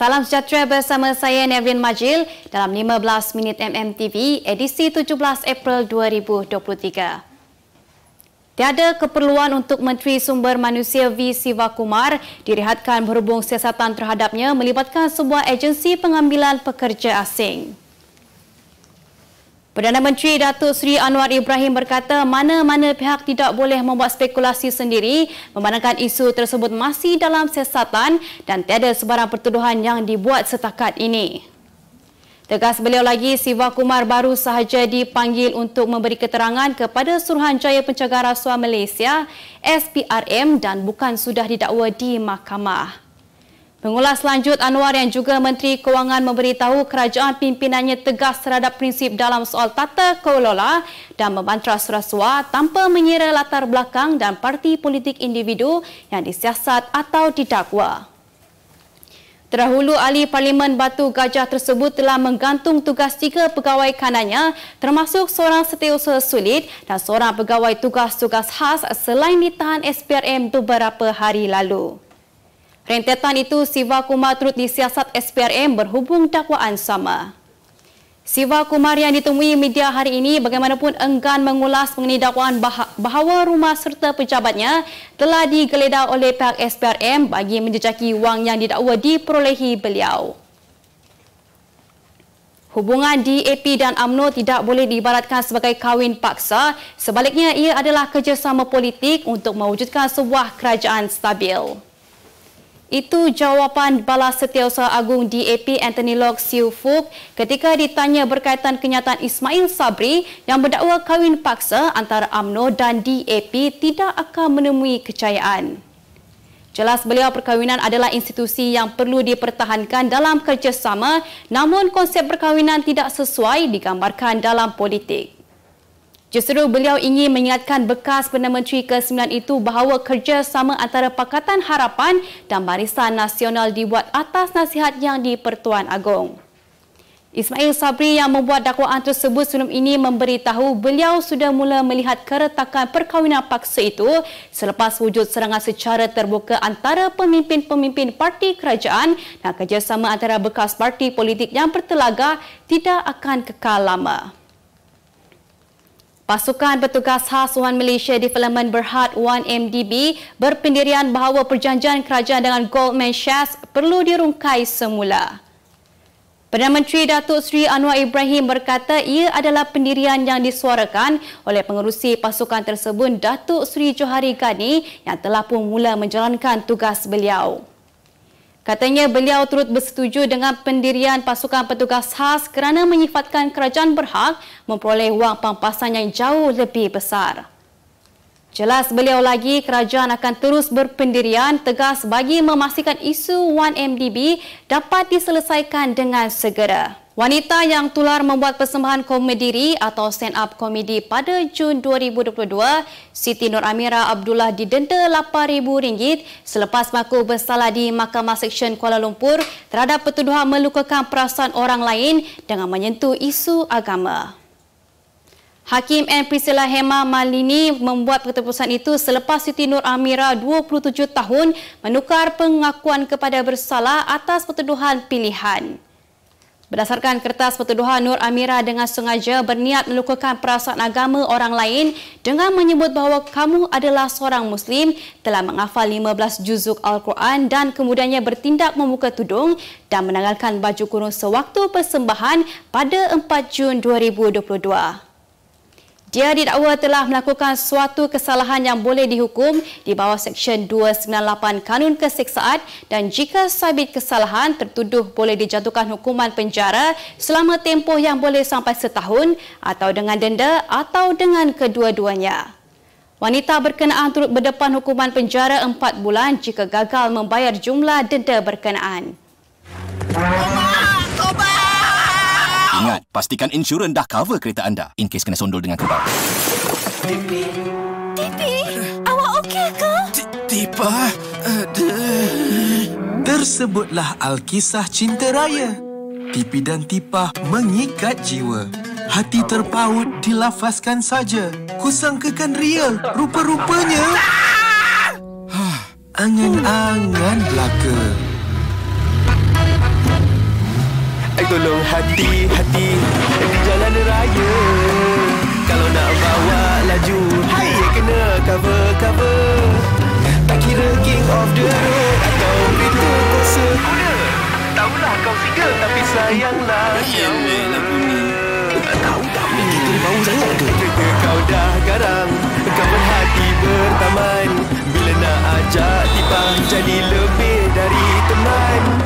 Salam sejahtera bersama saya Nevin Majil dalam 15 minit MMTV edisi 17 April 2023. Tiada keperluan untuk Menteri Sumber Manusia V. Sivakumar direhatkan berhubung siasatan terhadapnya melibatkan sebuah agensi pengambilan pekerja asing. Perdana Menteri Datuk Seri Anwar Ibrahim berkata mana-mana pihak tidak boleh membuat spekulasi sendiri memandangkan isu tersebut masih dalam siasatan dan tiada sebarang pertuduhan yang dibuat setakat ini. Tegas beliau lagi, Sivakumar baru sahaja dipanggil untuk memberi keterangan kepada Suruhanjaya Pencegahan Rasuah Malaysia SPRM dan bukan sudah didakwa di mahkamah. Pengulas lanjut Anwar yang juga Menteri Kewangan memberitahu kerajaan pimpinannya tegas terhadap prinsip dalam soal tata kelola dan membantras rasuah tanpa mengira latar belakang dan parti politik individu yang disiasat atau didakwa. Terdahulu, ahli Parlimen Batu Gajah tersebut telah menggantung tugas 3 pegawai kanannya termasuk seorang setiausaha sulit dan seorang pegawai tugas-tugas khas selain ditahan SPRM beberapa hari lalu. Rentetan itu, Sivakumar turut disiasat SPRM berhubung dakwaan sama. Sivakumar yang ditemui media hari ini bagaimanapun enggan mengulas mengenai dakwaan bahawa rumah serta pejabatnya telah digeledah oleh pihak SPRM bagi menjejaki wang yang didakwa diperolehi beliau. Hubungan DAP dan UMNO tidak boleh diibaratkan sebagai kahwin paksa, sebaliknya ia adalah kerjasama politik untuk mewujudkan sebuah kerajaan stabil. Itu jawapan Balas Setiausaha Agung DAP Anthony Loke Siu Fook ketika ditanya berkaitan kenyataan Ismail Sabri yang mendakwa kahwin paksa antara UMNO dan DAP tidak akan menemui kejayaan. Jelas beliau perkahwinan adalah institusi yang perlu dipertahankan dalam kerjasama, namun konsep perkahwinan tidak sesuai digambarkan dalam politik. Justru beliau ingin mengingatkan bekas Perdana Menteri ke-9 itu bahawa kerjasama antara Pakatan Harapan dan Barisan Nasional dibuat atas nasihat yang di-Pertuan Agong. Ismail Sabri yang membuat dakwaan tersebut sebelum ini memberitahu beliau sudah mula melihat keretakan perkahwinan paksa itu selepas wujud serangan secara terbuka antara pemimpin-pemimpin parti kerajaan dan kerjasama antara bekas parti politik yang bertelaga tidak akan kekal lama. Pasukan Petugas Khas Wan Malaysia Development Berhad 1MDB berpendirian bahawa perjanjian kerajaan dengan Goldman Sachs perlu dirungkai semula. Perdana Menteri Datuk Seri Anwar Ibrahim berkata ia adalah pendirian yang disuarakan oleh pengerusi pasukan tersebut Datuk Seri Johari Ghani yang telah pun mula menjalankan tugas beliau. Katanya beliau turut bersetuju dengan pendirian pasukan petugas khas kerana menyifatkan kerajaan berhak memperoleh wang pampasan yang jauh lebih besar. Jelas beliau lagi kerajaan akan terus berpendirian tegas bagi memastikan isu 1MDB dapat diselesaikan dengan segera. Wanita yang tular membuat persembahan komedi atau stand-up komedi pada Jun 2022, Siti Nur Amira Abdullah didenda RM8,000 selepas mengaku bersalah di Mahkamah Seksyen Kuala Lumpur terhadap pertuduhan melukakan perasaan orang lain dengan menyentuh isu agama. Hakim N. Priscilla Hema Malini membuat keputusan itu selepas Siti Nur Amira 27 tahun menukar pengakuan kepada bersalah atas pertuduhan pilihan. Berdasarkan kertas pertuduhan, Nur Amira dengan sengaja berniat melukakan perasaan agama orang lain dengan menyebut bahawa kamu adalah seorang Muslim, telah menghafal 15 juzuk Al-Quran dan kemudiannya bertindak membuka tudung dan menanggalkan baju kurung sewaktu persembahan pada 4 Jun 2022. Dia didakwa telah melakukan suatu kesalahan yang boleh dihukum di bawah Seksyen 298 Kanun Keseksaan dan jika sabit kesalahan, tertuduh boleh dijatuhkan hukuman penjara selama tempoh yang boleh sampai setahun atau dengan denda atau dengan kedua-duanya. Wanita berkenaan turut berdepan hukuman penjara 4 bulan jika gagal membayar jumlah denda berkenaan. Ingat, pastikan insurans dah cover kereta anda in case kena sondol dengan kerbau. Tipi, awak okey ke? Tipa, tersebutlah Alkisah Cinta Raya. Tipi dan Tipa mengikat jiwa. Hati terpaut dilafazkan saja. Kusangkakan real, rupa-rupanya angan-angan belaka. Tolong hati-hati di jalan raya. Kalau nak bawa laju, hai kena cover. Tak kira king of the road atau kereta kuasa kuda. Tahulah kau single tapi sayanglah kau. Kau dah mikir kena bau sangat ke? Kereta kau dah garang, kau berhati bertaman. Bila nak ajak tiba jadi lebih dari teman.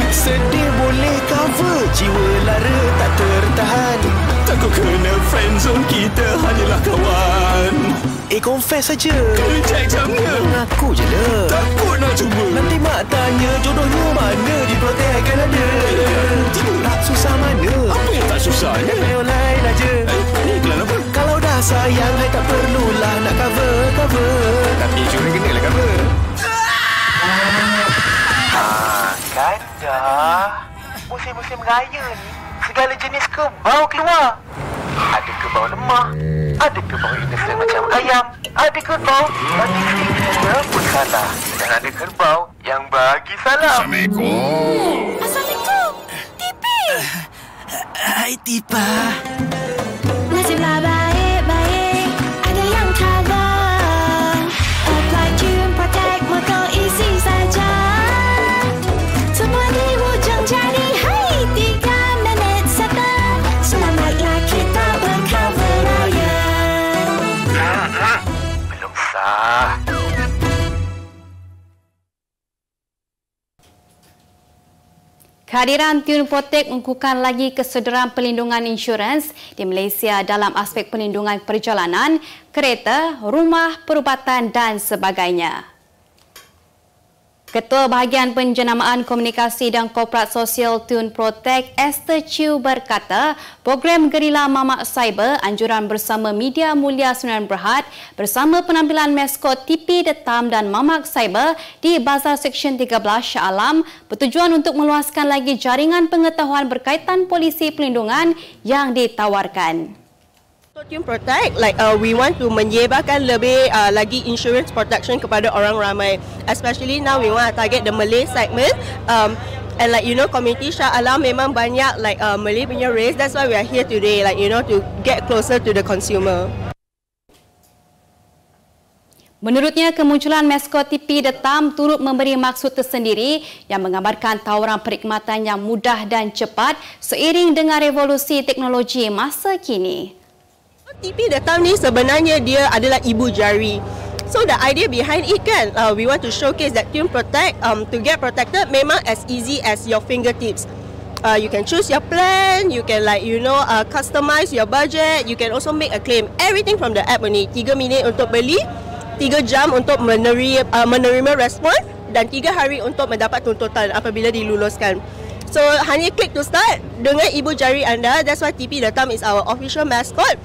Sedih boleh cover, jiwa lara tak tertahan. Takut kena friendzone, kita hanyalah kawan. Confess saja. Kejap jamnya. Mengaku je lah. Takut nak cuba. Nanti mak tanya jodohnya mana, diprotek kan ada. Tak susah mana. Apa yang tak susahnya? Online aja. Ni iklan apa? Kalau dah sayang, hai tak perlulah nak cover. Tapi insurans kena lah cover. Kan dah. Musim-musim raya ni, segala jenis kerbau keluar. Ada kerbau lemah, ada kerbau innocent macam ayam, ada kerbau bagi sebut salah, dan ada kerbau yang bagi salam. Assalamualaikum. Tipi. Hai Tipa. Nasiblah baik-baik, ada yang cover. Apply Tune Protect, motor isi saja. Semua di hujung jadi hai 3 minit settle. Selamatlah kita bercover raya. Belum sah. Kehadiran Tune Protect mengukuhkan lagi kesederaan pelindungan insurans di Malaysia dalam aspek pelindungan perjalanan, kereta, rumah, perubatan dan sebagainya. Ketua Bahagian Penjenamaan Komunikasi dan Korporat Sosial Tune Protect, Esther Chew berkata, program Gerila Mamak Cyber, anjuran bersama Media Mulia Sunan Berhad bersama penampilan maskot TV Detam dan Mamak Cyber di Bazar Seksyen 13 Shah Alam bertujuan untuk meluaskan lagi jaringan pengetahuan berkaitan polisi pelindungan yang ditawarkan. Tune Protect, we want to menyebarkan lebih lagi insurance protection kepada orang ramai. Especially now we want to target the Malay segment. And community Shah Alam memang banyak Malay punya race. That's why we are here today, to get closer to the consumer. Menurutnya, kemunculan maskot TV Detam turut memberi maksud tersendiri yang menggambarkan tawaran perkhidmatan yang mudah dan cepat seiring dengan revolusi teknologi masa kini. TV Detam ni sebenarnya dia adalah ibu jari. So the idea behind it kan, we want to showcase that Tune Protect to get protected memang as easy as your fingertips. You can choose your plan, you can customize your budget, you can also make a claim. Everything from the app only. 3 minit untuk beli, 3 jam untuk menerima respon dan 3 hari untuk mendapat tuntutan apabila diluluskan. So hanya klik to start dengan ibu jari anda. That's why TV Detam is our official mascot.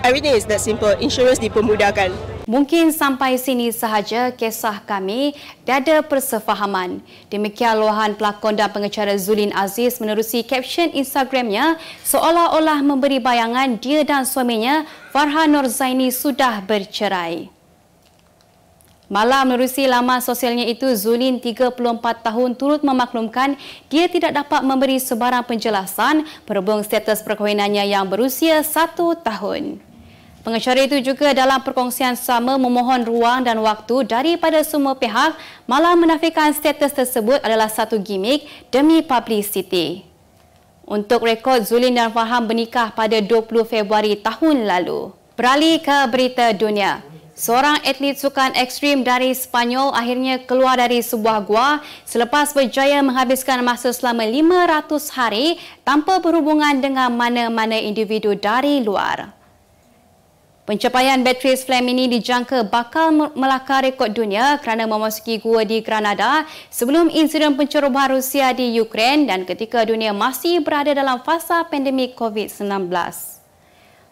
Everything is that simple. Insurance dipermudahkan. Mungkin sampai sini sahaja kisah kami, tiada persefahaman. Demikian luahan pelakon dan pengacara Zulin Aziz menerusi caption Instagramnya seolah-olah memberi bayangan dia dan suaminya Farhan Nurzaini sudah bercerai. Malah menerusi laman sosialnya itu, Zulin 34 tahun turut memaklumkan dia tidak dapat memberi sebarang penjelasan berhubung status perkahwinannya yang berusia 1 tahun. Pengacara itu juga dalam perkongsian sama memohon ruang dan waktu daripada semua pihak, malah menafikan status tersebut adalah satu gimmick demi publicity. Untuk rekod, Zulin dan Farhan bernikah pada 20 Februari tahun lalu. Beralih ke berita dunia. Seorang atlet sukan ekstrim dari Sepanyol akhirnya keluar dari sebuah gua selepas berjaya menghabiskan masa selama 500 hari tanpa berhubungan dengan mana-mana individu dari luar. Pencapaian Beatrice Flam ini dijangka bakal melakar rekod dunia kerana memasuki gua di Granada sebelum insiden pencerobohan Rusia di Ukraine dan ketika dunia masih berada dalam fasa pandemik COVID-19.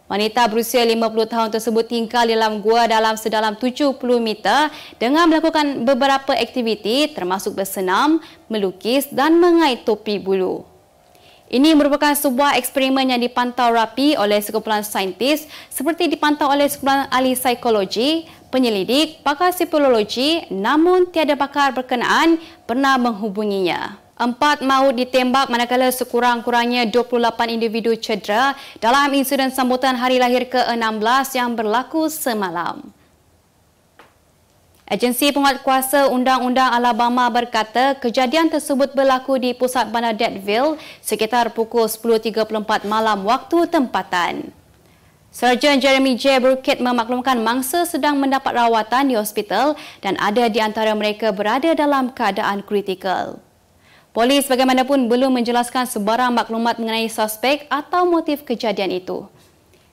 Wanita berusia 50 tahun tersebut tinggal dalam gua dalam sedalam 70 meter dengan melakukan beberapa aktiviti termasuk bersenam, melukis dan mengait topi bulu. Ini merupakan sebuah eksperimen yang dipantau rapi oleh sekumpulan saintis seperti dipantau oleh sekumpulan ahli psikologi, penyelidik, pakar psikologi, namun tiada pakar berkenaan pernah menghubunginya. 4 maut ditembak manakala sekurang-kurangnya 28 individu cedera dalam insiden sambutan hari lahir ke-16 yang berlaku semalam. Agensi Penguatkuasa Undang-Undang Alabama berkata kejadian tersebut berlaku di pusat bandar Deadville sekitar pukul 10.34 malam waktu tempatan. Sergeant Jeremy J. Burkett memaklumkan mangsa sedang mendapat rawatan di hospital dan ada di antara mereka berada dalam keadaan kritikal. Polis bagaimanapun belum menjelaskan sebarang maklumat mengenai suspek atau motif kejadian itu.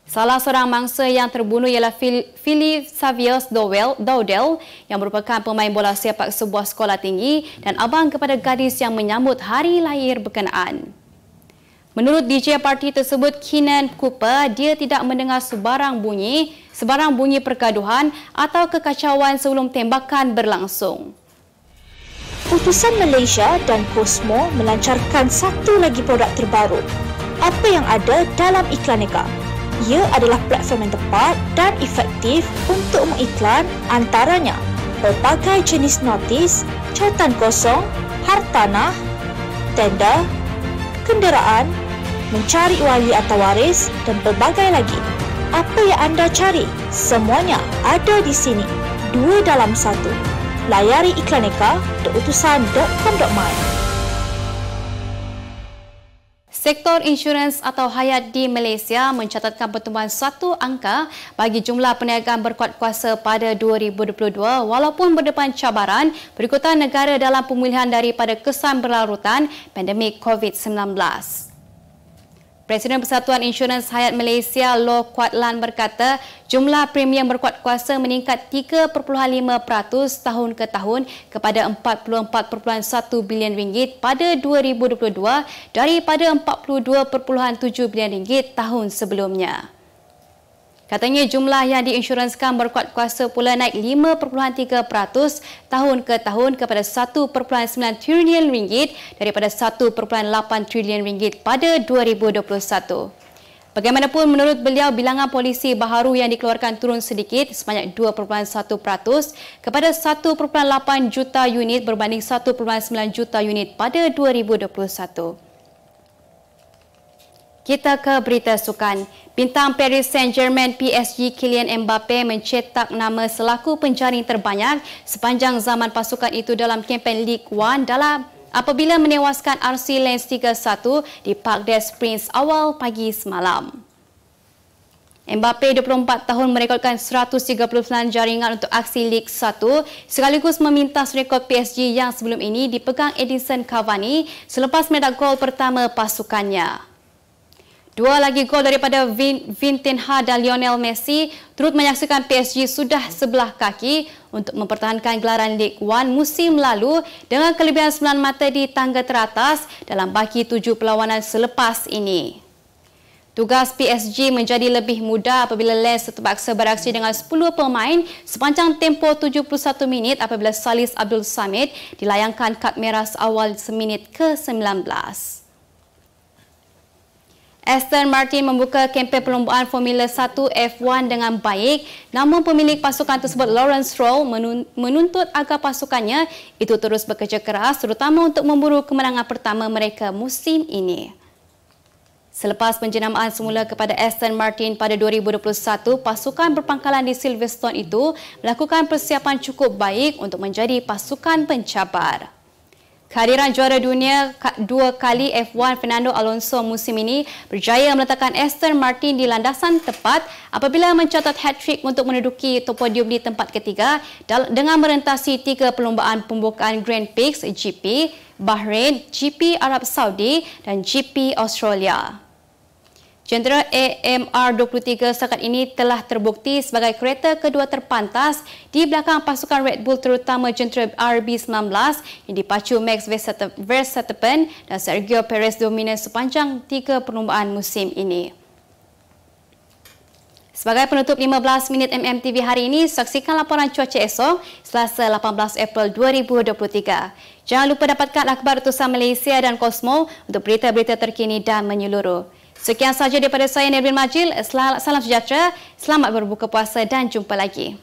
Salah seorang mangsa yang terbunuh ialah Philip Savius Dowdell yang merupakan pemain bola sepak sebuah sekolah tinggi dan abang kepada gadis yang menyambut hari lahir berkenaan. Menurut DJ parti tersebut, Keenan Cooper, dia tidak mendengar sebarang bunyi pergaduhan atau kekacauan sebelum tembakan berlangsung. Utusan Malaysia dan Cosmo melancarkan satu lagi produk terbaru. Apa yang ada dalam Iklaneka? Ia adalah platform yang tepat dan efektif untuk mengiklan antaranya pelbagai jenis notis, cautan kosong, hartanah, tender, kenderaan, mencari wali atau waris dan pelbagai lagi. Apa yang anda cari? Semuanya ada di sini. 2 dalam 1. Layari iklaneka.utusan.com.my. Sektor insurans atau hayat di Malaysia mencatatkan pertumbuhan 1 angka bagi jumlah perniagaan berkuat kuasa pada 2022 walaupun berdepan cabaran berikutan negara dalam pemulihan daripada kesan berlarutan pandemik COVID-19. Presiden Persatuan Insurans Hayat Malaysia, Loh Kuat Lan berkata, jumlah premium berkuat kuasa meningkat 3.5% tahun ke tahun kepada 44.1 bilion ringgit pada 2022 daripada 42.7 bilion ringgit tahun sebelumnya. Katanya jumlah yang diinsyuranskan berkuat kuasa pula naik 5.3% tahun ke tahun kepada 1.9 trilion ringgit daripada 1.8 trilion ringgit pada 2021. Bagaimanapun menurut beliau bilangan polisi baharu yang dikeluarkan turun sedikit sebanyak 2.1% kepada 1.8 juta unit berbanding 1.9 juta unit pada 2021. Kita ke berita sukan. Bintang Paris Saint-Germain PSG Kylian Mbappe mencetak nama selaku penjaring terbanyak sepanjang zaman pasukan itu dalam kempen Ligue 1 apabila menewaskan RC Lens 3-1 di Parc des Princes awal pagi semalam. Mbappe 24 tahun merekodkan 139 jaringan untuk aksi Ligue 1 sekaligus memintas rekod PSG yang sebelum ini dipegang Edinson Cavani selepas mencetak gol pertama pasukannya. 2 lagi gol daripada Vitinha dan Lionel Messi turut menyaksikan PSG sudah sebelah kaki untuk mempertahankan gelaran Ligue 1 musim lalu dengan kelebihan 9 mata di tangga teratas dalam baki 7 perlawanan selepas ini. Tugas PSG menjadi lebih mudah apabila Lens terpaksa beraksi dengan 10 pemain sepanjang tempoh 71 minit apabila Salis Abdul Samid dilayangkan kad merah awal seminit ke-19. Aston Martin membuka kempen perlombaan Formula 1 F1 dengan baik, namun pemilik pasukan tersebut Lawrence Stroll menuntut agar pasukannya itu terus bekerja keras terutama untuk memburu kemenangan pertama mereka musim ini. Selepas penjenamaan semula kepada Aston Martin pada 2021, pasukan berpangkalan di Silverstone itu melakukan persiapan cukup baik untuk menjadi pasukan pencabar. Kehadiran juara dunia 2 kali F1 Fernando Alonso musim ini berjaya meletakkan Aston Martin di landasan tepat apabila mencatat hat-trick untuk menduduki podium di tempat ketiga dengan merentasi 3 perlombaan pembukaan Grand Prix GP Bahrain, GP Arab Saudi dan GP Australia. Jentera AMR23 setakat ini telah terbukti sebagai kereta kedua terpantas di belakang pasukan Red Bull terutama jentera RB19 yang dipacu Max Verstappen dan Sergio Perez dominan sepanjang 3 perlombaan musim ini. Sebagai penutup 15 minit MMTV hari ini, saksikan laporan cuaca esok Selasa 18 April 2023. Jangan lupa dapatkan akhbar utusan Malaysia dan Cosmo untuk berita-berita terkini dan menyeluruh. Sekian sahaja daripada saya, Nervin Majil. Salam sejahtera, selamat berbuka puasa dan jumpa lagi.